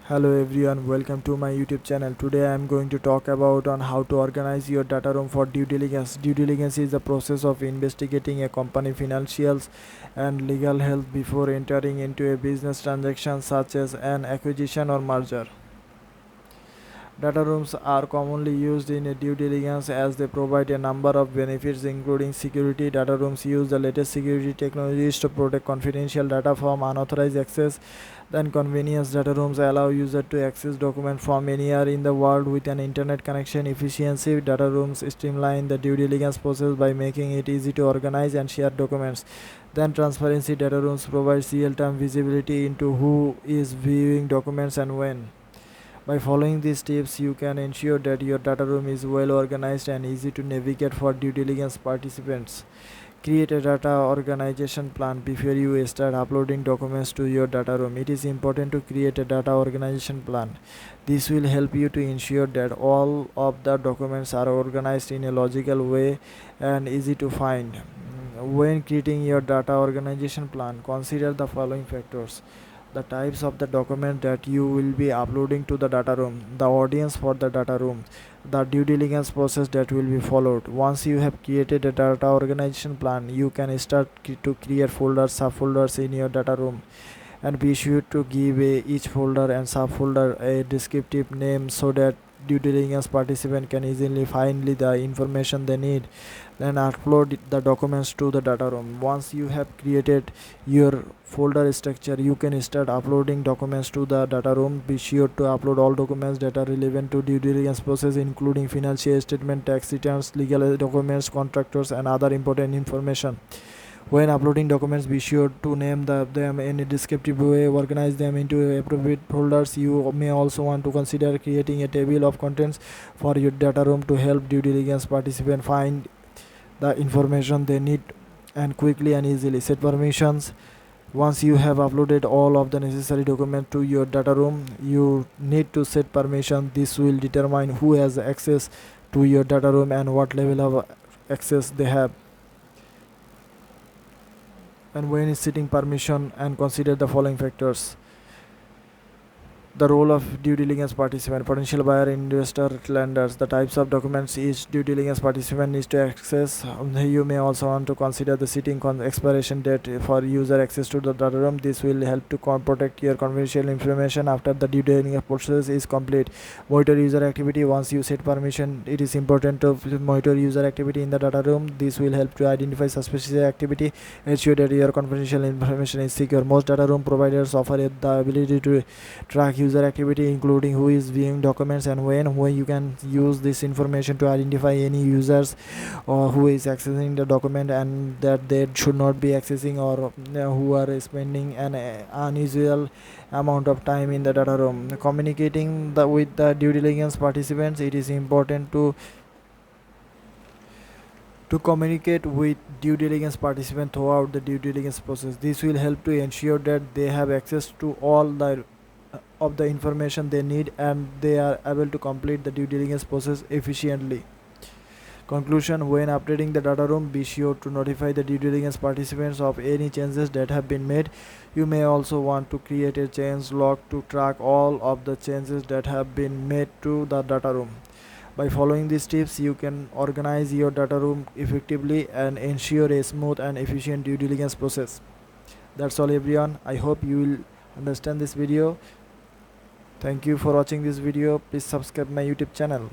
Hello everyone, welcome to my YouTube channel. Today I am going to talk about on how to organize your data room for due diligence. Due diligence is the process of investigating a company financials and legal health before entering into a business transaction such as an acquisition or merger. Data rooms are commonly used in a due diligence as they provide a number of benefits including security. Data rooms use the latest security technologies to protect confidential data from unauthorized access. Then convenience, data rooms allow users to access documents from anywhere in the world with an internet connection. Efficiency, data rooms streamline the due diligence process by making it easy to organize and share documents. Then transparency, data rooms provides real-time visibility into who is viewing documents and when. By following these tips, you can ensure that your data room is well organized and easy to navigate for due diligence participants. Create a data organization plan before you start uploading documents to your data room. It is important to create a data organization plan. This will help you to ensure that all of the documents are organized in a logical way and easy to find. When creating your data organization plan, consider the following factors: the types of the document that you will be uploading to the data room, the audience for the data room, the due diligence process that will be followed. Once you have created a data organization plan, you can start to create folders, subfolders in your data room, and be sure to give each folder and subfolder a descriptive name so that due diligence participant can easily find the information they need. Then upload the documents to the data room. Once you have created your folder structure, you can start uploading documents to the data room. Be sure to upload all documents that are relevant to due diligence process, including financial statement, tax returns, legal documents, contractors, and other important information. When uploading documents, be sure to name them in a descriptive way, organize them into appropriate folders. You may also want to consider creating a table of contents for your data room to help due diligence participants find the information they need and quickly and easily. Set permissions. Once you have uploaded all of the necessary documents to your data room, you need to set permission. This will determine who has access to your data room and what level of access they have. And when setting permission, and consider the following factors: the role of due diligence participant, potential buyer, investor, lenders, the types of documents each due diligence participant needs to access. You may also want to consider the setting expiration date for user access to the data room. This will help to protect your confidential information after the due diligence process is complete. Monitor user activity. Once you set permission, it is important to monitor user activity in the data room. This will help to identify suspicious activity, ensure that your confidential information is secure. Most data room providers offer the ability to track user activity, including who is viewing documents and when you can use this information to identify any users or who is accessing the document and that they should not be accessing, or who are spending an unusual amount of time in the data room. Communicating with the due diligence participants, it is important to communicate with due diligence participants throughout the due diligence process. This will help to ensure that they have access to all the of the information they need and they are able to complete the due diligence process efficiently. Conclusion: when updating the data room, be sure to notify the due diligence participants of any changes that have been made. You may also want to create a change log to track all of the changes that have been made to the data room. By following these tips, you can organize your data room effectively and ensure a smooth and efficient due diligence process. That's all everyone. I hope you will understand this video. Thank you for watching this video. Please subscribe my YouTube channel.